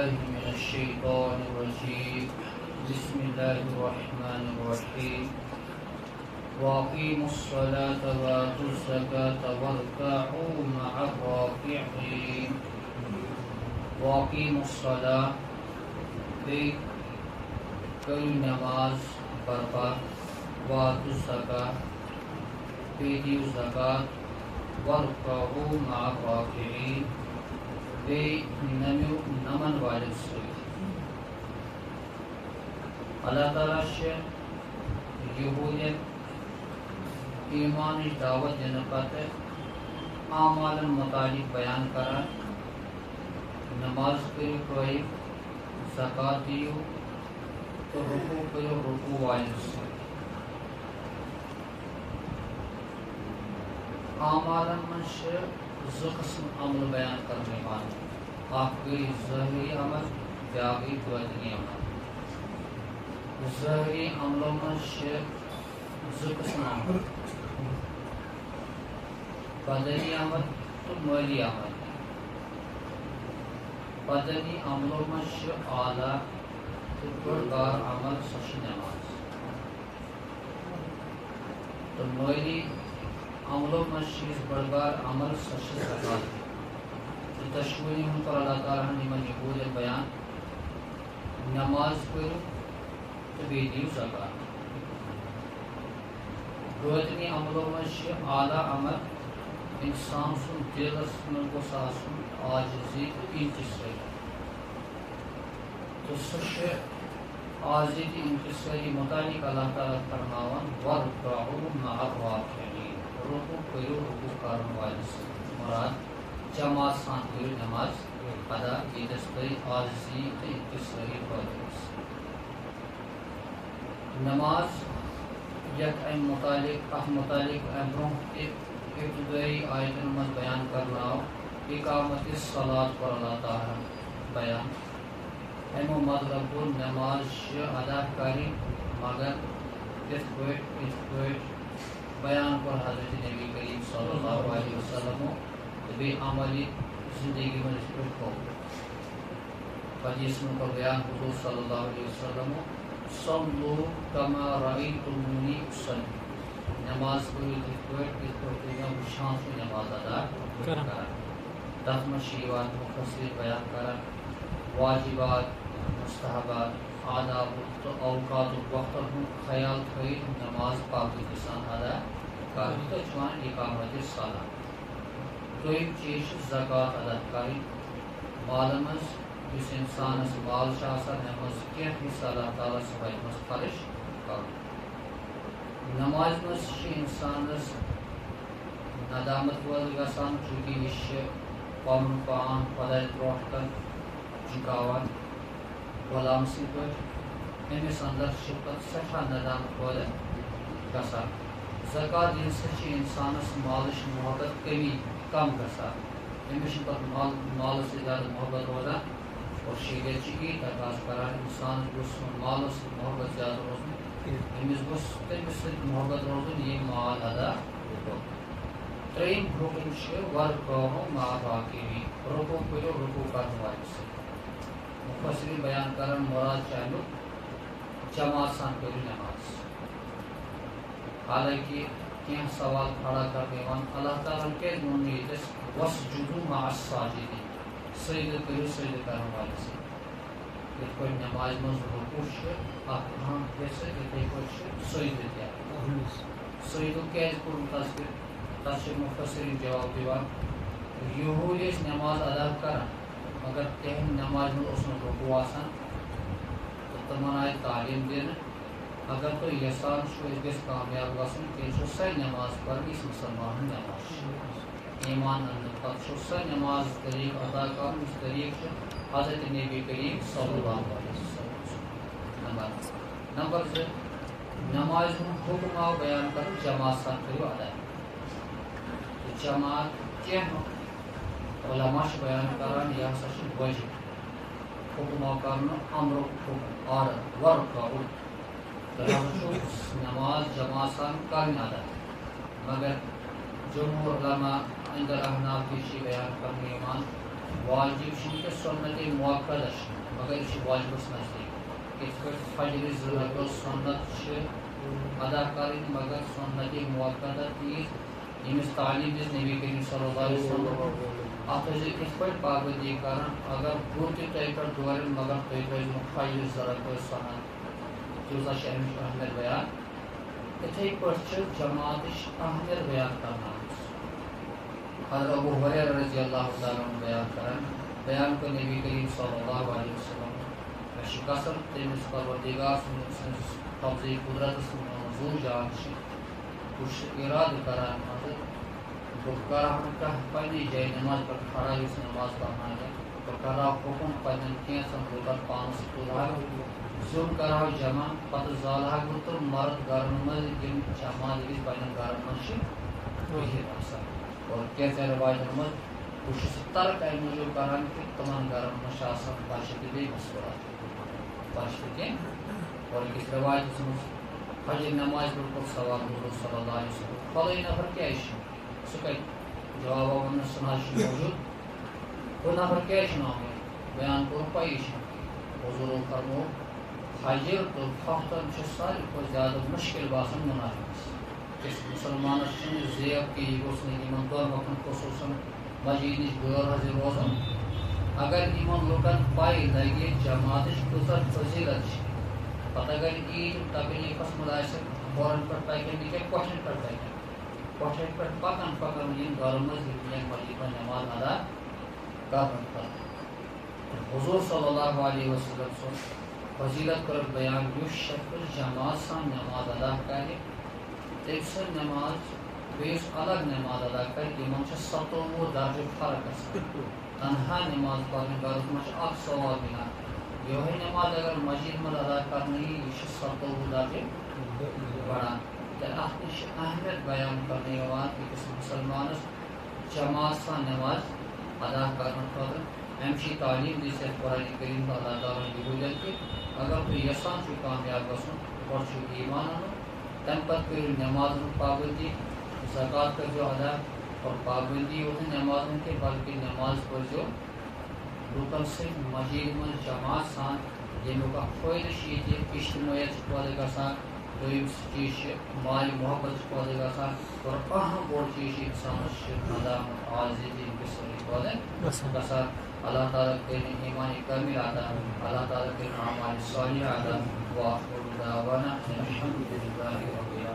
بالله من الشيطان الرجيم بسم الله الرحمن الرحيم وأقيموا الصلاة وآتوا الزكاة واركعوا مع الراكعين وأقيموا الصلاة کئی نماز برپا وآتوا الزکاة دیو زکات وارکعوا مع الراکعین نمن والد سوئی اللہ تعالیٰ سے یہودیت ایمان دعوت دینے پتہ اعمال متعلق بیان کران نماز کرو قائم زکات دیو تو رکوع کرو رکوع والد سوئی اعمال من سے زٕ قسم عمل بیان کرنے والے اکھ گئی ظاہری عمل بیاکھ باطنی عمل ظاہری عملوں میں سے زٕ قسم عمل بدنی عمل تو مالی عمل بدنی عملوں میں سے اعلیٰ تو بڑار عمل سچ نماز تو مالی عملوں میں شیز بڑگار عمل سچ زکات تو تشویری ہوں تو اللہ تعالیٰ نے من یقول بیان نماز کرو تو بیدیو زکات باطنی عملوں میں سے اعلیٰ عمل انسان سن دلس من کو ساسن عاجزی تو انکساری تو سچ عاجزی انکساری متعلق اللہ تعالیٰ فرماوان وارکعوا مع الراکعین رکوع کرو رکوع کرن والے سے مراد جماعت سان کرو نماز ادا یتس تھی عاجزی تو انکساری باعث نماز یک ام متعلق برونہ ابتدائی آیتن من بیان کرنا اقامت الصلاۃ پر اللہ تعالیٰ بیان امیو مطلب گو نماز ادا کری مگر اس پٲٹھۍ بیان کر حضرت نبی کریم صلی اللہ علیہ وسلم بے عملی زندگی میں اس پر کو حدیث میں کو بیان حضور صلی اللہ علیہ وسلم صلو کما رأیتمونی اصلی نماز پڑھی اس پٲٹھۍ وٕچھان چھُ نماز ادا کران تتھ منٛز چھِ یِوان مفصل بیان کران واجبات مستحبات آداب تو اوقات وقتن ہند خیال تھوت نماز پابندی سان ادا کریں تو اقامت الصلاۃ دویم چیز زکات ادا کریں مال مز اس انسانس مال نماز کی حصہ اللہ تعالیٰ صبح مز خرچ کر نماز مز انسانس ندامت وول گژھان چونکہ یہ پن پان خدائے برونٛٹھ کن جُکاوان غلام سی پہ امس اندر پتہ سٹھا ندامت وول گژھان زکات دن سۭتۍ انسانس مالچ محبت کمی کم گژھان امس پتہ مالس سۭتۍ زیادہ محبت روزان اور شریعت یی تقاض کران انسان گوٚژھ مالس سۭتۍ محبت زیادہ روزُن امس گوٚژھ تٔمِس سۭتۍ محبت روزُن ییٚمۍ مال ادا کوٚر ترٛیٚیِم حُکم چھُ وارکعوا مع الراکعین رکوع کٔرِو رکوع کرن والہِ سۭتۍ مفسرین بیان کران مراد چھُ امیُک جماعت سان کٔرِو نماز حالانکہ کینٛہہ سوال کھڑا کرنہٕ یِوان اللہ تعالیٰ کیٛازِ ووٚن نہٕ ییٚتٮ۪س واسجدوا مع الساجدین سجدٕ کٔرِو سجدٕ کرن والہِ سۭتۍ یِتھ پٲٹھۍ نمازِ منٛز رکوع چھُ اکھ اہم حصہٕ یِتھَے پٲٹھۍ چھُ سجدٕ تہِ سجدٕ کیٛازِ کوٚرُن تتھ چھِ مفسرین جواب دِوان یہوٗدۍ ٲسۍ نماز ادا کران مگر تہنٛدِ نمازِ منٛز اوس نہٕ رکوع آسان تہٕ تِمن آیہِ تعلیٖم دِنہٕ اگر تُہۍ یژھان چھِو أسۍ گژھِ کامیاب گژھُن تیٚلہِ چھو سۄے نماز پرٕنۍ یُس مُسلمانن ہٕنٛز نماز چھِ ایمان اننہٕ پتہٕ چھو سۄے نماز طریٖقہٕ ادا کرُن یُس طریٖقہٕ چھُ حضرت نبی کریم صلی اللہ علیہ وسلم نمبر 2 نمازِ ہُنٛد حُکم آو بیان کرُن جماعت سان کٔرِو ادا جماعت کینٛہہ علماء چھِ بیان کران یہِ ہسا چھُ واجب حُکم آو کرنہٕ امرُک حُکم آرڈر وارکعوا نماز جماعت سان کرنۍ ادا مگر جمہوٗر علماء اندر احناف بیان کرنہٕ یِوان واجب شنہ سنت موقع مگر یہ واجبس نزدیک اس پہ فجر ضرورت سنت ادا کریں مگر سنت موقع تیز یمس تعلیم دس نبی کریم صلی اللہ علیہ وسلم ات کت پہ پابندی کران اگر گر تہ تہ پہ دور مگر تھی روزو فجر ضرورت سنت تیوزا امچ اہمیت بیان اتھے پہ جماعت اہمیت بیان کرنا حضرت ابو ہریرہ رضی اللہ تعالیٰ عنہ بیان کر نبی کریم صلی اللہ علیہ وسلم قسم تمس پروردگار سن قبضی قدرت منظور جان کچھ ارادہ کران بہ کر پنہ جائے نماز پہ کھڑا اس نماز پڑھنا بہ کرا حکم پنن کینسن لوکن پانس تلہا زم کرا جمع پتہ زالہا بہ تو مرد گرن مز یم جماعت گژھِ پنن گرن مز بہت آسان اور کینژن روایتن مز بہت ترک امہ موجود کران کہ تمن گرن مز بچہ تہ بیٚیہِ مسکرات بچہ تہ کینٛہہ اور أکِس روایتس مز فجر نماز پہ سوال حضور صلی اللہ علیہ وسلم فلٲنۍ نفر کیٛازِ چھُ سُہ کتہِ جوابا وننہٕ سُہ نہ چھُ موجود ہُہ نفر کیٛازِ چھُنہٕ آمُت بیان کوٚر پَیی چھنہٕ حضورو فرموو فجر تو فختن چھُ ساروی کھۄتہٕ زیادٕ مُشکل باسان مُنافقس أکِس مُسلمانس چھُنہٕ زیب کہِ یہِ گوٚژھ نہٕ یِمن دۄن وقتن خصوٗصن مسجد نِش غٲر حٲضِر روزُن اگر یِمن لُکن پاے لگہِ جماعتٕچ کۭژاہ فضیلت چھِ پتہٕ اگر عیٖد تکلیٖفس منٛز آسہِ کھورن پٮ۪ٹھ پکن نہٕ کینٛہہ کۄٹھٮ۪ن پٮ۪ٹھ پکن کۄٹھٮ۪ن پٮ۪ٹھ پکن پکن یِن گرٕ منٛز یِن مسجد منٛز نماز ادا کرنہٕ خٲطرٕ حضور صلی اللہ علیہ وسلم سُنٛد فضیلت کٔرٕکھ بیان یُس شخص جماعت سان نماز ادا کرِ تٔمۍ سٕنٛز نماز بیٚیِس الگ نماز ادا کرِ تِمن چھِ 97 درجُک فرق گژھان تنہا نماز پرٕنۍ گرس منٛز چھِ اکھ ثواب مِلان یہے نماز اگر مسجد منٛز ادا کرنہٕ یی یہِ چھِ 97 درجہِ بڑھان تہٕ اتھ منٛز چھِ اہمیت بیان کرنہٕ یِوان أکِس مُسلمانس جماعت سان نماز ادا کرنہٕ خٲطرٕ امہِ چھِ تعلیٖم دِژ یتھ قرآنِ کریم اللہ تعالیٰ ہن یہوٗدیت کہِ اگر تُہۍ یژھان چھِو کامیاب گژھُن گۄڈٕ چھُو ایٖمان اَنُن تمہِ پتہٕ کٔرِو نماز ہٕنٛز پابندی زکات کٔرۍزیو ادا اور پابندی یوت نہٕ نمازن کینٛہہ بلکہِ نماز پٔرۍزیو لُکن سۭتۍ مسجد منٛز جماعت سان ییٚمیُک اکھ فٲیدٕ چھُ ییٚتہِ اجتمٲعیت چھِ پٲدٕ گژھان دوٚیِم چیٖز چھِ ماے محبت چھِ پٲدٕ گژھان اور اہم بوٚڑ چیٖز چھُ انسانس چھُ ندامت عاجزی بِسٲری پٲدٕ گژھان اللہ تعالیٰ کٔرِنۍ ایٖمانِ کٲمِل عطا اللہ تعالیٰ کٔرِنۍ اعمالِ صالحہ عطا وآخر دعوانا الحمدُ للہ رب العالمین